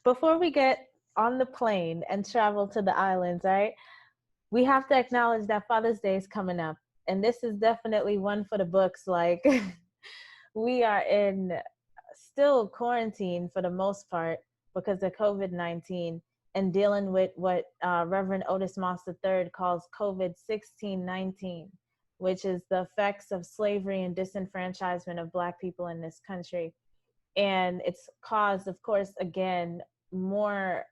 before we get on the plane and travel to the islands, right? We have to acknowledge that Father's Day is coming up. And this is definitely one for the books. Like, we are in still quarantine for the most part because of COVID-19 and dealing with what Reverend Otis Moss III calls COVID-16-19, which is the effects of slavery and disenfranchisement of Black people in this country. And it's caused, of course, again, more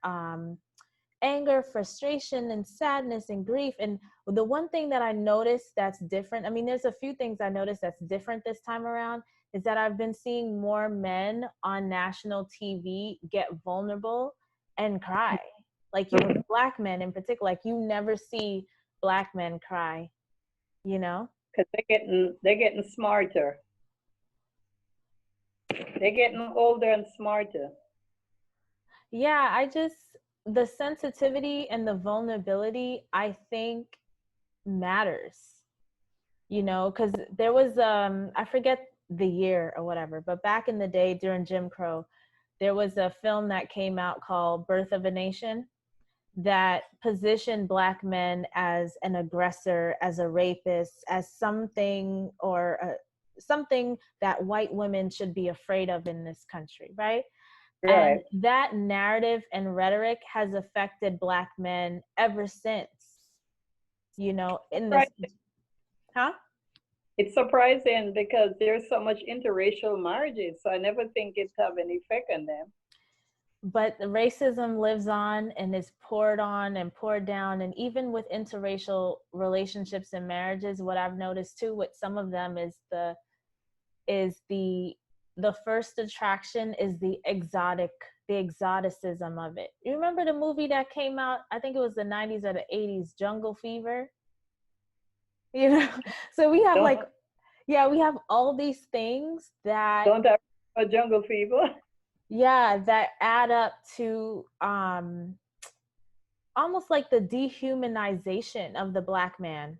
anger, frustration, and sadness and grief. And the one thing that I noticed that's different, I mean, there's a few things I noticed that's different this time around, is that I've been seeing more men on national TV get vulnerable and cry. Like, Black men in particular, like, you never see Black men cry, you know? Because they're getting smarter. They're getting older and smarter. Yeah, the sensitivity and the vulnerability, I think, matters, you know, because there was, I forget the year or whatever, but back in the day during Jim Crow, there was a film that came out called Birth of a Nation that positioned Black men as an aggressor, as a rapist, as something something that white women should be afraid of in this country, right? Right. And that narrative and rhetoric has affected Black men ever since, you know, in this, huh? It's surprising because there's so much interracial marriages, so I never think it's have any effect on them. But the racism lives on and is poured on and poured down. And even with interracial relationships and marriages, what I've noticed too with some of them is the first attraction is the exoticism of it. You remember the movie that came out, I think it was the 90s or the 80s, Jungle Fever? You know, so we have we have all these things that don't have a jungle fever. Yeah, that add up to almost like the dehumanization of the Black man,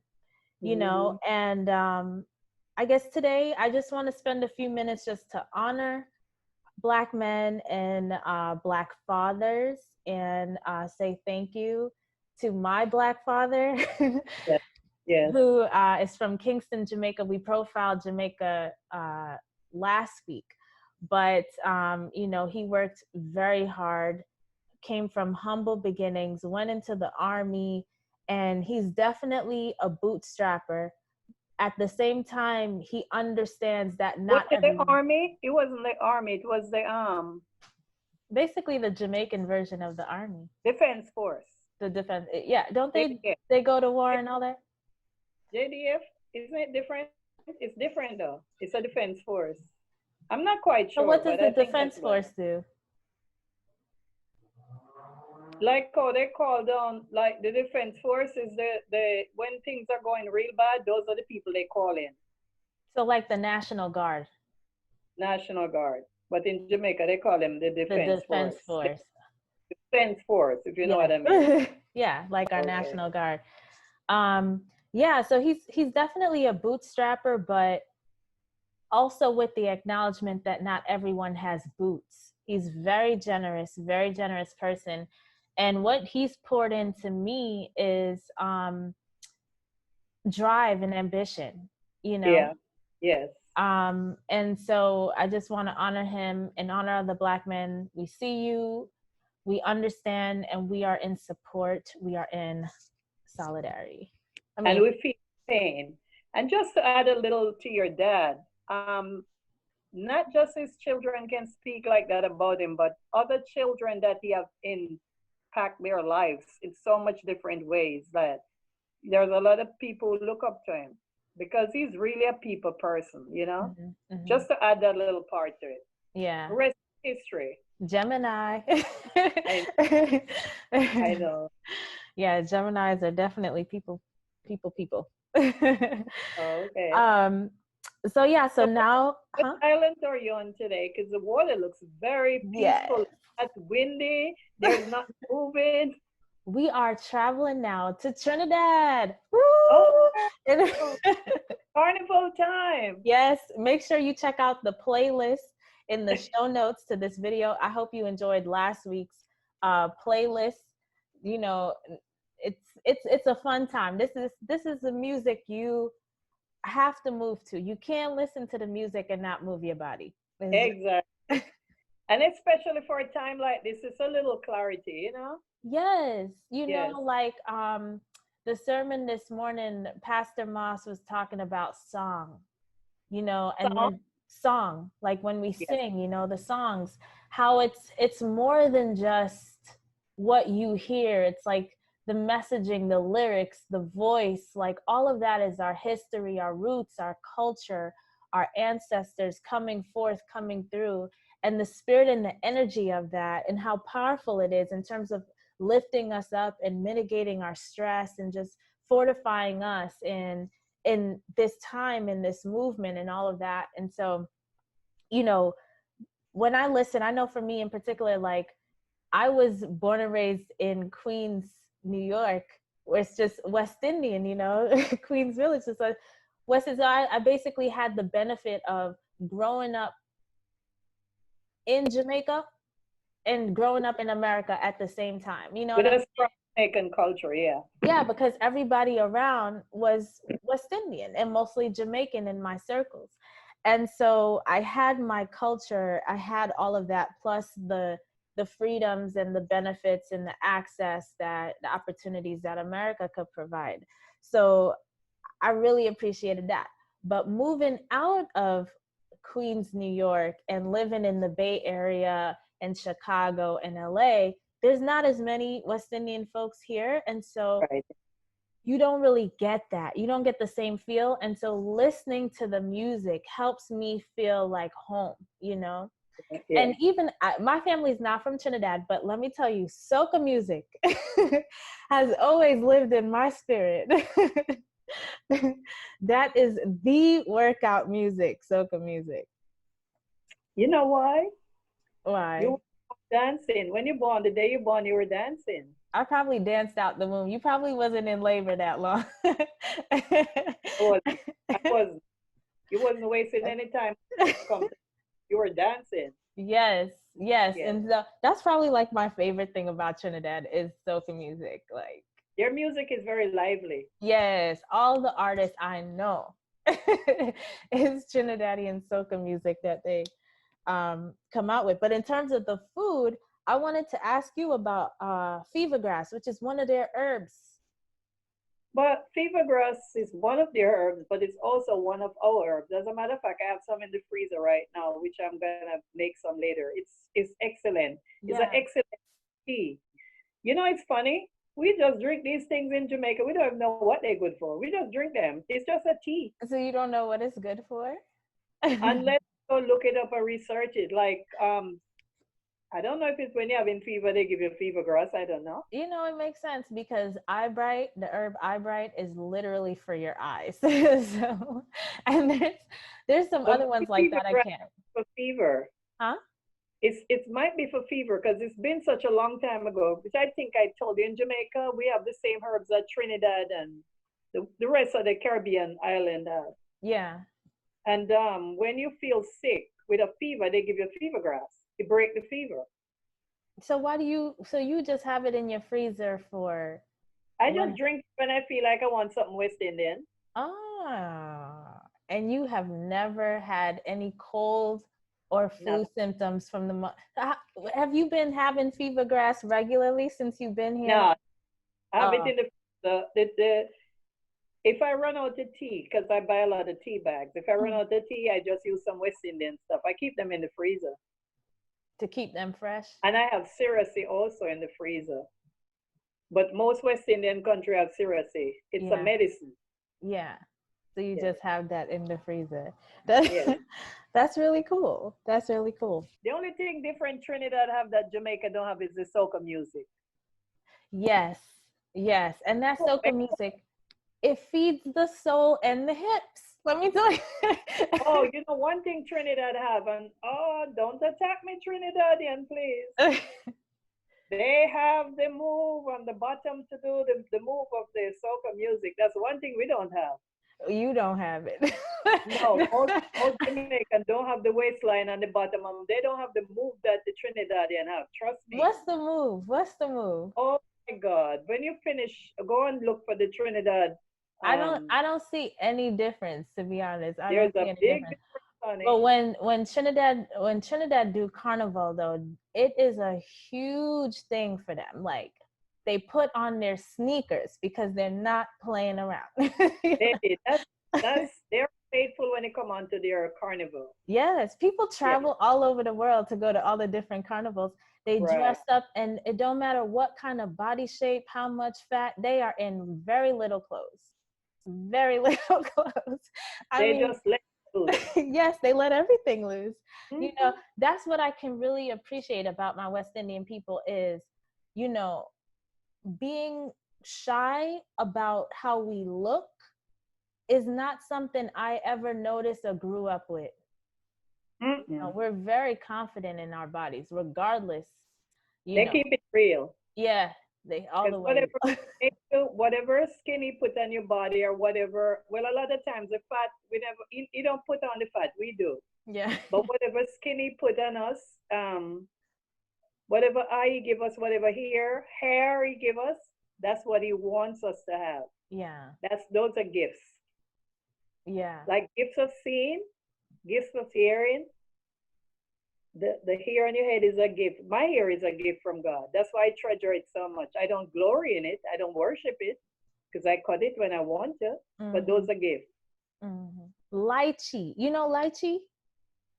you know. And I guess today I just want to spend a few minutes just to honor Black men and Black fathers, and say thank you to my Black father. Yes. Who is from Kingston, Jamaica. We profiled Jamaica last week, but you know, he worked very hard, came from humble beginnings, went into the Army, and he's definitely a bootstrapper. At the same time, he understands that not everyone... the Army? It wasn't the Army. It was the basically the Jamaican version of the Army. Defense Force. The defense, yeah. Don't they go to war and all that? JDF, isn't it different? It's different though. It's a defense force. I'm not quite sure. So what does the defense force do? Like how they call down, like the defense force is the when things are going real bad, those are the people they call in. So like the National Guard. National Guard. But in Jamaica, they call them the defense force. Defense force, if you know what I mean. Yeah, like our National Guard. Yeah, so he's definitely a bootstrapper, but also with the acknowledgement that not everyone has boots. He's very generous person. And what he's poured into me is drive and ambition, you know? Yeah, yes. And so I just want to honor him and honor the Black men. We see you, we understand, and we are in support. We are in solidarity. And we feel pain. And just to add a little to your dad, not just his children can speak like that about him, but other children that he have impact their lives in so much different ways that there's a lot of people who look up to him because he's really a people person, you know? Just to add that little part to it. Yeah. The rest is history. Gemini. I know. Yeah, Geminis are definitely people. Okay. So yeah, so now what island are you on today? Because the water looks very peaceful. It's windy, there's not moving. We are traveling now to Trinidad. Woo! Oh, carnival time. Yes, make sure you check out the playlist. in the show notes to this video. I hope you enjoyed last week's playlist. You know, it's a fun time. This is the music you have to move to. You can't listen to the music and not move your body. Exactly. And especially for a time like this, it's a little clarity, you know? Yes. You Yes. know, like the sermon this morning, Pastor Moss was talking about song, you know, and Song? when song, like when we Yes. sing, you know, the songs, how it's more than just what you hear. It's like the messaging, the lyrics, the voice, like all of that is our history, our roots, our culture, our ancestors coming forth, coming through, and the spirit and the energy of that, and how powerful it is in terms of lifting us up and mitigating our stress and just fortifying us in this time, in this movement, and all of that. And so, you know, when I listen, I know for me in particular, like I was born and raised in Queens, New York, where it's just West Indian, you know, Queens Village is like West. So I basically had the benefit of growing up in Jamaica and growing up in America at the same time. You know With what I a mean? strong Jamaican culture, yeah. Yeah, because everybody around was West Indian and mostly Jamaican in my circles. And so I had my culture, I had all of that, plus the freedoms and the benefits and the access, that the opportunities that America could provide. So I really appreciated that. But moving out of Queens, New York, and living in the Bay Area and Chicago and LA, there's not as many West Indian folks here. And so Right. you don't really get that. You don't get the same feel. And so listening to the music helps me feel like home, you know? Yeah. And even my family's not from Trinidad, but let me tell you, soca music has always lived in my spirit. That is the workout music, soca music. You know why? Why? You were dancing. When you born, the day you born, you were dancing. I probably danced out the womb. You probably wasn't in labor that long. I was. You wasn't wasting any time. You were dancing. Yes, yes. Yes. And so that's probably like my favorite thing about Trinidad is soca music. Like, Their music is very lively. yes, all the artists I know is Trinidadian soca music that they come out with. But in terms of the food, I wanted to ask you about fever grass, which is one of their herbs. But fever grass is one of their herbs, but it's also one of our herbs. As a matter of fact, I have some in the freezer right now, which I'm gonna make some later. It's excellent. It's an Yeah. excellent tea. You know, it's funny. We just drink these things in Jamaica. We don't even know what they're good for. We just drink them. It's just a tea. So you don't know what it's good for? Unless you go look it up or research it. Like, I don't know if it's when you're having fever, they give you fever grass. I don't know. You know, it makes sense because eyebright, the herb eyebright, is literally for your eyes. So, and there's some But other ones like fever that I grass can't. for fever. Huh? It might be for fever because it's been such a long time ago, which I think I told you in Jamaica, we have the same herbs that Trinidad and the rest of the Caribbean island have. Yeah. And when you feel sick with a fever, they give you fever grass to break the fever. So so you just have it in your freezer for I when? just drink when I feel like I want something West Indian. Ah, and you have never had any cold or flu Nothing. symptoms from have you been having fever grass regularly since you've been here? No, I have it Oh, in if I run out of tea, because I buy a lot of tea bags, if I run out of tea, I just use some West Indian stuff. I keep them in the freezer. to keep them fresh? And I have Sirasi also in the freezer. But most West Indian country have Sirasi. It's a Yeah. medicine. Yeah. So you Yes. just have that in the freezer. Yes. That's really cool. That's really cool. The only thing different Trinidad have that Jamaica don't have is the soca music. Yes. Yes. And that soca music, it feeds the soul and the hips. Let me tell you. Oh, you know, one thing Trinidad have, and oh, don't attack me, Trinidadian, please. They have the move on the bottom to do the move of the soca music. That's one thing we don't have. You don't have it. No, most Jamaicans don't have the waistline on the bottom. They don't have the move that the Trinidadian have. Trust me. What's the move? What's the move? Oh my God! When you finish, go and look for the Trinidad. I don't see any difference, to be honest. I There's don't a see any big difference. difference on But it. when Trinidad do carnival though, it is a huge thing for them. Like they put on their sneakers because they're not playing around. They're faithful when they come onto their carnival. Yes, people Yeah, travel all over the world to go to all the different carnivals. They right. dress up, and it don't matter what kind of body shape, how much fat, they are in very little clothes. Very little clothes. I They mean, just let it loose. yes, they let everything loose. You know, Mhm. that's what I can really appreciate about my West Indian people is, you know, being shy about how we look is not something I ever noticed or grew up with. Mm-mm. We're very confident in our bodies, regardless. You They know, keep it real. yeah, they all Because the way. whatever skin you put on your body or whatever, well, a lot of times the fat, we never, you don't put on the fat, we do. Yeah, But whatever skin he put on us, whatever eye he give us, whatever hair he give us, that's what he wants us to have. yeah, Those are gifts. yeah, Like gifts of seeing, gifts of hearing. The hair on your head is a gift. My hair is a gift from God. That's why I treasure it so much. I don't glory in it. I don't worship it because I cut it when I want to. But mm-hmm. those are gifts. Mm-hmm. Lychee, you know lychee?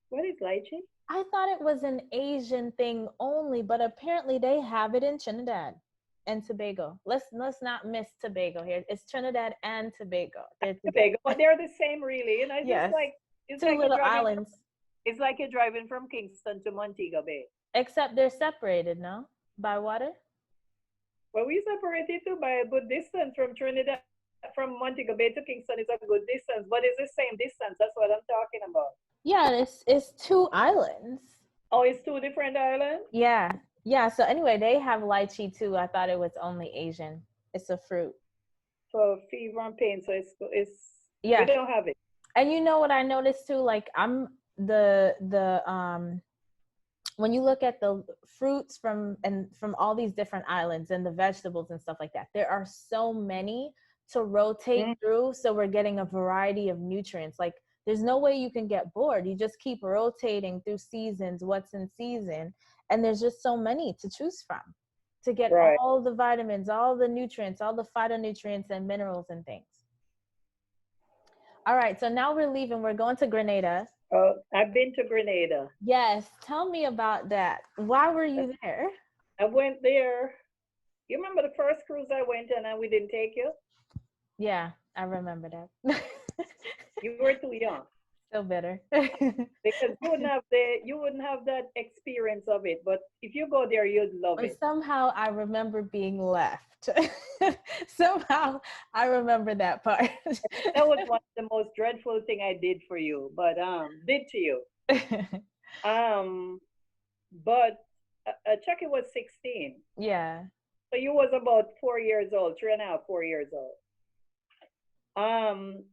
What is lychee? I thought it was an Asian thing only, but apparently they have it in Trinidad and Tobago. Let's not miss Tobago here. It's Trinidad and Tobago. They're together. Tobago, but they're the same, really. And I just Yes, like it's two like you're little driving. islands, It's like you're driving from Kingston to Montego Bay. except they're separated, no, by water. Well, we separated too by a good distance from Trinidad. From Montego Bay to Kingston is a good distance, but it's the same distance. That's what I'm talking about. Yeah, it's two islands. Oh, it's two different islands? Yeah, yeah. So anyway, they have lychee too. I thought it was only Asian. It's a fruit. For fever and pain, so it's we Yeah, don't have it. and you know what I noticed too? Like I'm the when you look at the fruits from all these different islands and the vegetables and stuff like that, there are so many to rotate Mm, through. So we're getting a variety of nutrients. Like there's no way you can get bored. You just keep rotating through seasons, what's in season, and there's just so many to choose from to get right. all the vitamins, all the nutrients, all the phytonutrients and minerals and things. All right, so now we're leaving. We're going to Grenada. I've been to Grenada. Yes, tell me about that. Why were you there? I went there. You remember the first cruise I went on and we didn't take you? Yeah, I remember that. You were too young. Still bitter. Because you wouldn't have that experience of it. But if you go there, you'd love But it. somehow I remember being left. Somehow I remember that part. That was one of the most dreadful thing I did for you, but did to you. Um, but Chucky was 16, Yeah. so you was about 4 years old, 3.5, 4 years old. Um,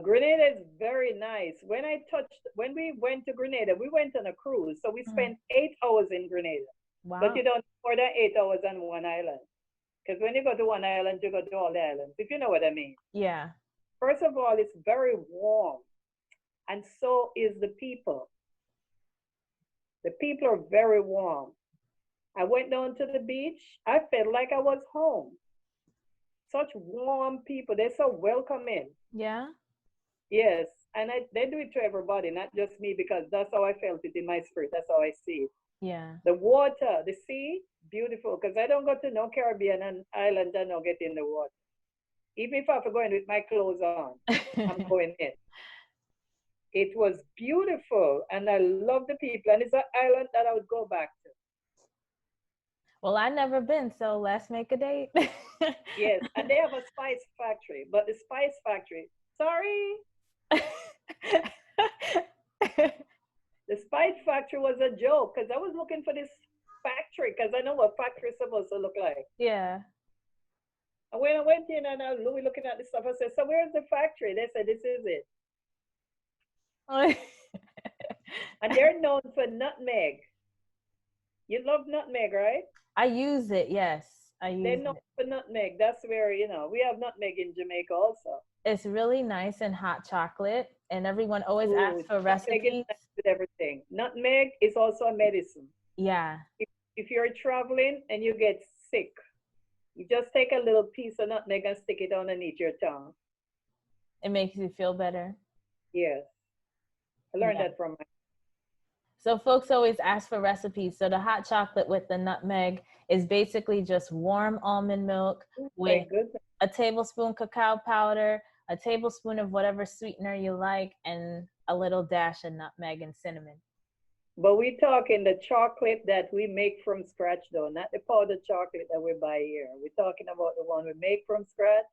Grenada is very nice. When we went to Grenada, we went on a cruise, so we Mm. spent 8 hours in Grenada. But Wow. you don't more than 8 hours on one island, because when you go to one island, you go to all the islands. If you know what I mean. Yeah. First of all, it's very warm, and so is the people. The people are very warm. I went down to the beach. I felt like I was home. Such warm people. They're so welcoming. Yeah. Yes. And they do it to everybody, not just me, because that's how I felt it in my spirit. That's how I see it. Yeah. The water, the sea, beautiful. Because I don't go to no Caribbean and island and not get in the water. Even if I have to go in with my clothes on, I'm going in. It was beautiful, and I love the people. And it's an island that I would go back to. Well, I never been, so let's make a date. Yes, and they have a spice factory, but the spice factory, sorry, the spice factory was a joke because I was looking for this factory because I know what factory is supposed to look like. Yeah. And when I went in and we looking at the stuff, I said, so where's the factory? They said, this is it. And they're known for nutmeg. You love nutmeg, right? I use it, yes. They're known for nutmeg. That's where, we have nutmeg in Jamaica also. It's really nice in hot chocolate, and everyone always asks for recipes. Nutmeg is nice with everything. Nutmeg is also a medicine. Yeah. If you're traveling and you get sick, you just take a little piece of nutmeg and stick it underneath your tongue. It makes you feel better. Yes. I learned that from my. So folks always ask for recipes. So the hot chocolate with the nutmeg is basically just warm almond milk with a tablespoon cacao powder, a tablespoon of whatever sweetener you like, and a little dash of nutmeg and cinnamon. But we're talking the chocolate that we make from scratch, though, not the powdered chocolate that we buy here. We're talking about the one we make from scratch.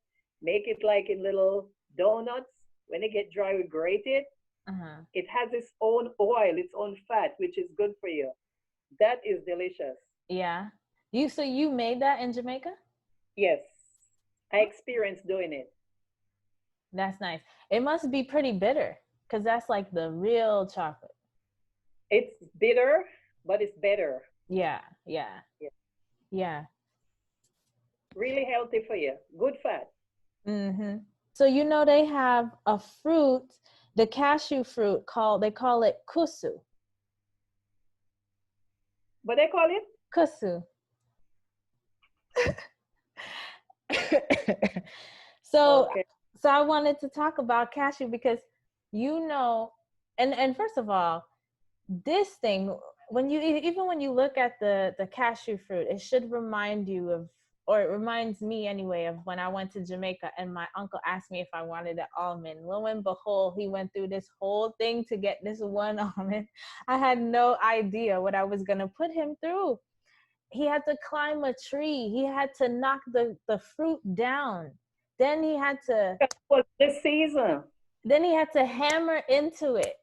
Make it like in little donuts. When they get dry, we grate it. It has its own oil, its own fat, which is good for you. That is delicious. Yeah. So you made that in Jamaica? Yes. I experienced doing it. That's nice. It must be pretty bitter because that's like the real chocolate. It's bitter, but it's better. Yeah. Really healthy for you. Good fat. So they have a fruit, the cashew fruit they call it kusu. What they call it? Kusu. So I wanted to talk about cashew because and first of all, this thing, when you look at the cashew fruit, it should remind you of, or it reminds me anyway, of when I went to Jamaica and my uncle asked me if I wanted an almond. Lo and behold, he went through this whole thing to get this one almond. I had no idea what I was going to put him through. He had to climb a tree. He had to knock the fruit down. Then he had to... That was the season. Then he had to hammer into it.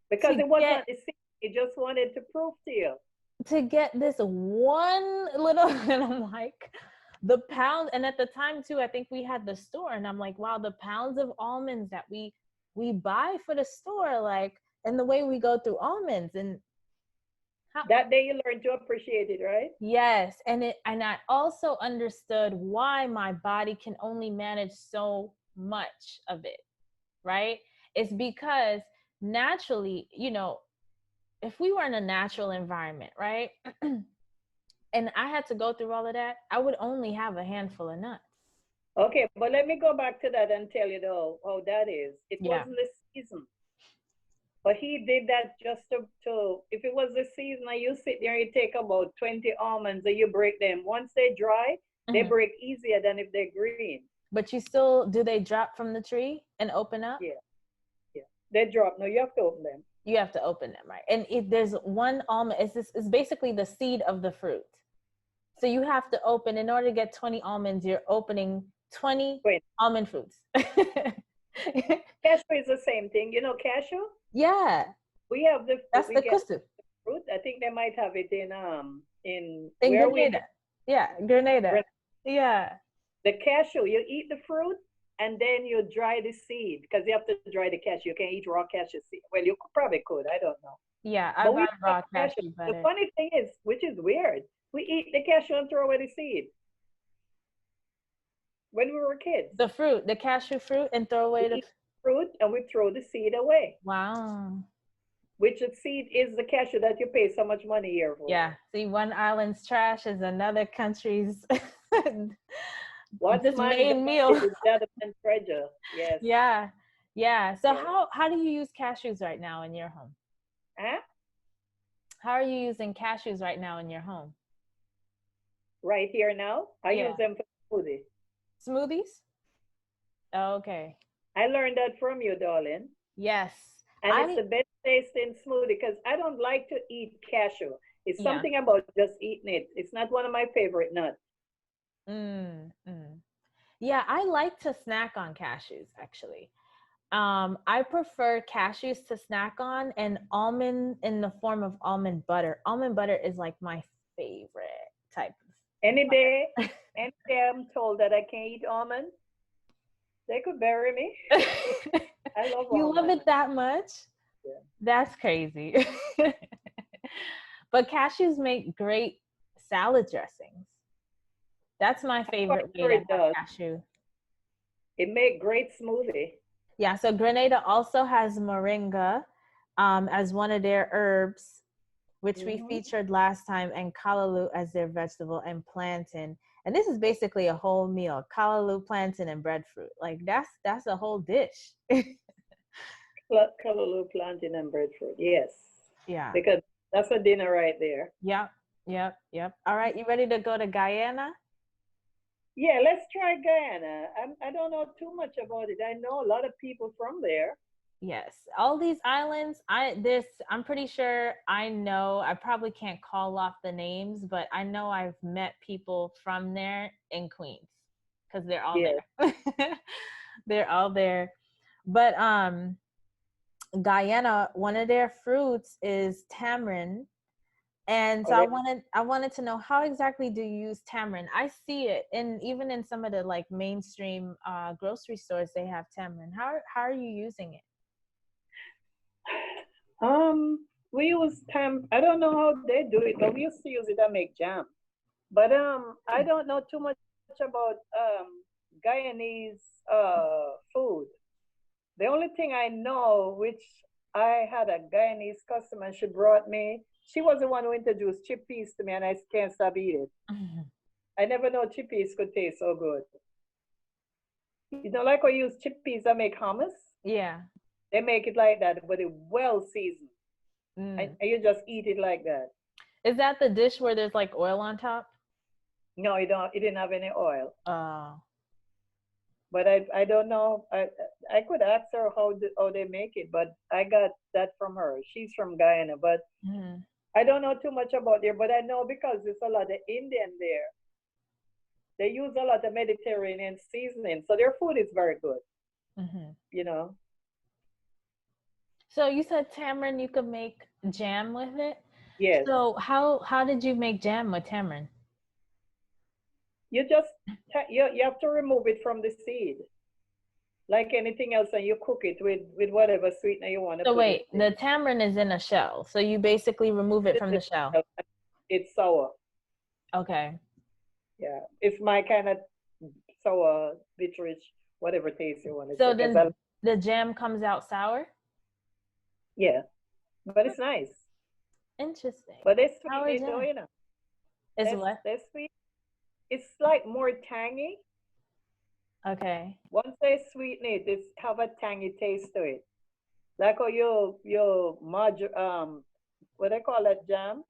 Because it wasn't the season. He just wanted to prove to you. To get this one little... And I'm like... The pound, and at the time too, I think we had the store, and I'm like, wow, the pounds of almonds that we buy for the store, like, and the way we go through almonds, and that day you learned to appreciate it, right? Yes, and I also understood why my body can only manage so much of it, right? It's because naturally, if we were in a natural environment, right? And I had to go through all of that, I would only have a handful of nuts. Okay, but let me go back to that and tell you though how that is. It wasn't the season. But he did that just to if it was the season and you sit there, you take about 20 almonds and you break them. Once they dry, they break easier than if they're green. But do they drop from the tree and open up? Yeah. They drop. No, you have to open them. You have to open them, right? And if there's one almond, it's basically the seed of the fruit. So you have to open, in order to get 20 almonds, you're opening 20 almond fruits. Cashew is the same thing. You know cashew? Yeah. We have that's the kusu fruit. I think they might have it in Grenada. Yeah, Grenada. Yeah. The cashew, you eat the fruit and then you dry the seed because you have to dry the cashew. You can't eat raw cashew seed. Well, you probably could. I don't know. Yeah, I buy raw cashew butter. The funny thing is, which is weird, we eat the cashew and throw away the seed. When we were kids. The cashew fruit, and throw away the fruit, and we throw the seed away. Wow. Which the seed is the cashew that you pay so much money here for. Yeah. See, one island's trash is another country's What's this main meal. Treasure. Yes. Yeah. Yeah. So how do you use cashews right now in your home? Huh? How are you using cashews right now in your home? Right here now? I use them for smoothies. Smoothies? Oh, okay. I learned that from you, darling. Yes. And it's the best tasting smoothie because I don't like to eat cashew. It's something about just eating it. It's not one of my favorite nuts. Yeah, I like to snack on cashews, actually. I prefer cashews to snack on, and almond in the form of almond butter. Almond butter is like my favorite type Any day, I'm told that I can't eat almonds, they could bury me. I love You almonds. love it that much? Yeah. That's crazy. But cashews make great salad dressings. That's my favorite way to have cashew. It make great smoothie. Yeah, so Grenada also has moringa as one of their herbs, which we featured last time, and callaloo as their vegetable, and plantain. And this is basically a whole meal: callaloo, plantain, and breadfruit. Like that's a whole dish. Callaloo, plantain, and breadfruit. Yes. Yeah. Because that's a dinner right there. Yep. All right, you ready to go to Guyana? Yeah, let's try Guyana. I don't know too much about it. I know a lot of people from there. Yes, all these islands. I'm pretty sure I know. I probably can't call off the names, but I know I've met people from there in Queens because they're all there. They're all there. But Guyana, one of their fruits is tamarind. And so I wanted to know, how exactly do you use tamarind? I see it even in some of the like mainstream grocery stores, they have tamarind. How are you using it? We use I don't know how they do it, but we used to use it to make jam. But I don't know too much about Guyanese food. The only thing I know, which I had a Guyanese customer, she brought me. She was the one who introduced chickpeas to me, and I can't stop eating. I never know chickpeas could taste so good. You know, like we use chickpeas that make hummus. Yeah. They make it like that, but it's well seasoned. And you just eat it like that. Is that the dish where there's like oil on top? No, it didn't have any oil. Oh. But I don't know. I could ask her how they make it, but I got that from her. She's from Guyana, but I don't know too much about there. But I know because there's a lot of Indian there. They use a lot of Mediterranean seasoning, so their food is very good. You know. So you said tamarind, you could make jam with it? Yes. So how did you make jam with tamarind? You just you have to remove it from the seed, like anything else, and you cook it with whatever sweetener you want to. So wait, the tamarind is in a shell, so you basically remove it from the shell. It's sour. Okay. Yeah, it's my kind of sour, biterish, whatever taste you want to. So then the jam comes out sour? Yeah, but it's nice. Interesting. But they sweeten it though, you know. Is what? They sweet. It's like more tangy. Okay. Once they sweeten it, it's have a tangy taste to it. Like how your what they call that jam?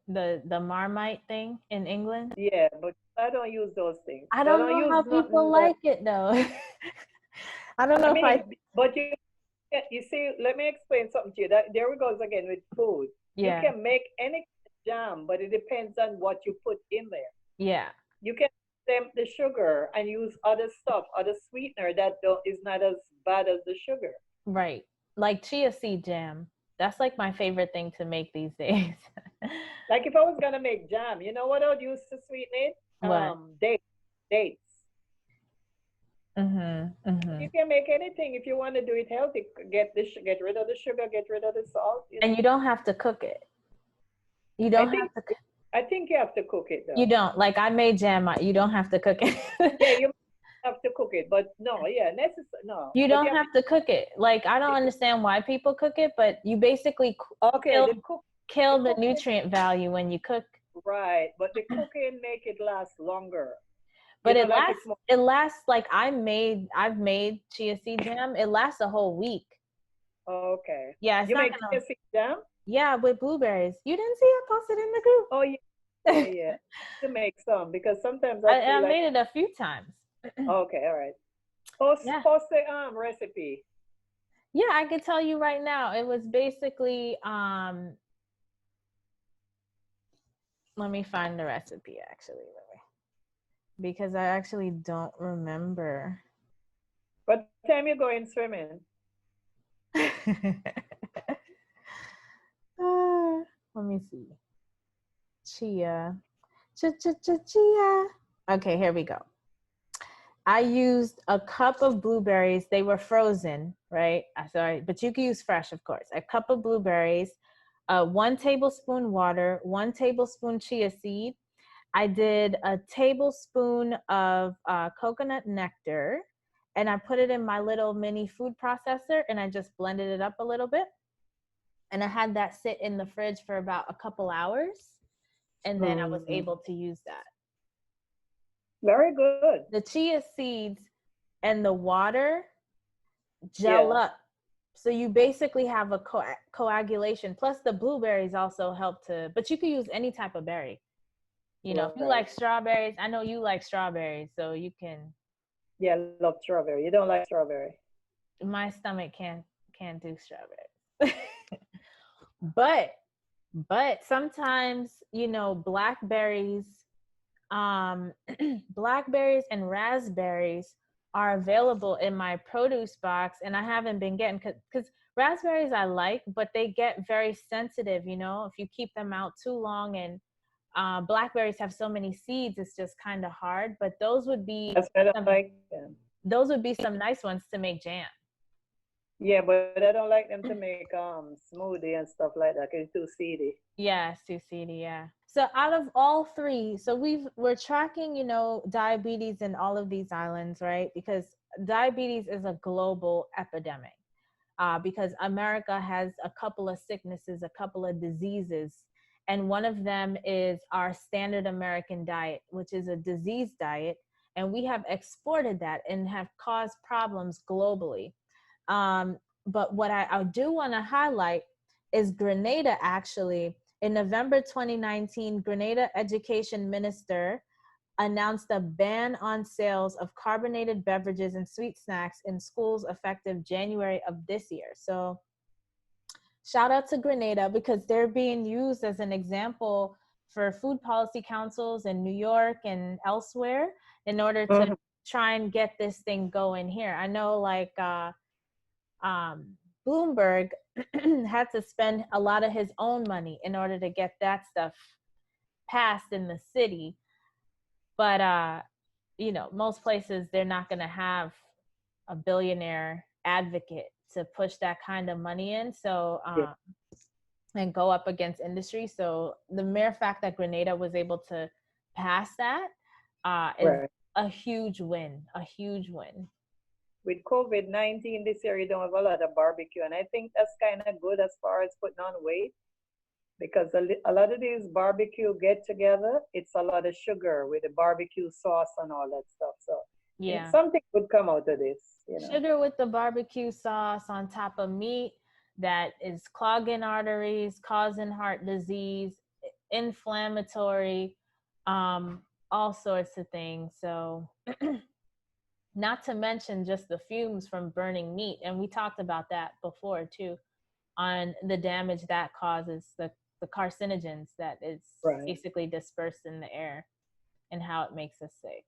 The Marmite thing in England? Yeah, but I don't use those things. I don't know how people like it though. I don't know but you see, let me explain something to you. That there we goes again with food. Yeah. You can make any jam, but it depends on what you put in there. Yeah. You can stamp the sugar and use other stuff, other sweetener that is not as bad as the sugar. Right. Like chia seed jam. That's like my favorite thing to make these days. Like if I was gonna make jam, you know what I would use to sweeten it? What? Dates. You can make anything if you want to do it healthy. Get rid of the sugar, get rid of the salt. And you don't have to cook it. You don't have to. I think you have to cook it though. You don't. Like I made jam. You don't have to cook it. Yeah, you have to cook it, but no, yeah, no. You don't have to cook it. Like I don't understand why people cook it, but you basically kill the nutrient value when you cook. Right, but the cooking make it last longer. But it lasts like I've made chia seed jam. It lasts a whole week. Okay. Yeah, it's you make chia seed jam? Yeah, with blueberries. You didn't see it posted in the group? Oh yeah. Yeah. To make some because sometimes I made it a few times. Okay, all right. Post the recipe. Yeah, I could tell you right now. It was basically let me find the recipe actually. Because I actually don't remember. What time you going swimming? Let me see. Chia. Chia. Okay, here we go. I used a cup of blueberries. They were frozen, right? Sorry, but you can use fresh, of course. A cup of blueberries, 1 tablespoon water, 1 tablespoon chia seed. I did a tablespoon of coconut nectar, and I put it in my little mini food processor, and I just blended it up a little bit. And I had that sit in the fridge for about a couple hours, and then I was able to use that. Very good. The chia seeds and the water gel up. So you basically have a coagulation. Plus the blueberries also help to, but you can use any type of berry. You know, if you like strawberries, I know you like strawberries, so you can. Yeah, I love strawberry. You don't like strawberry? My stomach can't do strawberries. but sometimes, you know, blackberries blackberries and raspberries are available in my produce box, and I haven't been getting, because raspberries I like, but they get very sensitive, you know, if you keep them out too long. And blackberries have so many seeds, it's just kind of hard. But those would be those would be some nice ones to make jam. Yeah, but I don't like them to make smoothie and stuff like that. It's too seedy. Yeah, it's too seedy. Yeah. So out of all three, so we're tracking, you know, diabetes in all of these islands, right? Because diabetes is a global epidemic. Because America has a couple of sicknesses, a couple of diseases, and one of them is our standard American diet, which is a disease diet, and we have exported that and have caused problems globally. But what I do want to highlight is Grenada. Actually, in November 2019, Grenada education minister announced a ban on sales of carbonated beverages and sweet snacks in schools effective January of this year. So shout out to Grenada, because they're being used as an example for food policy councils in New York and elsewhere in order to try and get this thing going here. I know, like, Bloomberg had to spend a lot of his own money in order to get that stuff passed in the city. But you know, most places they're not going to have a billionaire advocate to push that kind of money in. So and go up against industry. So the mere fact that Grenada was able to pass that is a huge win. A huge win. With COVID-19 this year, you don't have a lot of barbecue, and I think that's kind of good as far as putting on weight, because a lot of these barbecue get together, it's a lot of sugar with the barbecue sauce and all that stuff. So yeah, something could come out of this. You know? Sugar with the barbecue sauce on top of meat that is clogging arteries, causing heart disease, inflammatory, all sorts of things. So not to mention just the fumes from burning meat. And we talked about that before too, on the damage that causes, the carcinogens that is basically dispersed in the air and how it makes us sick.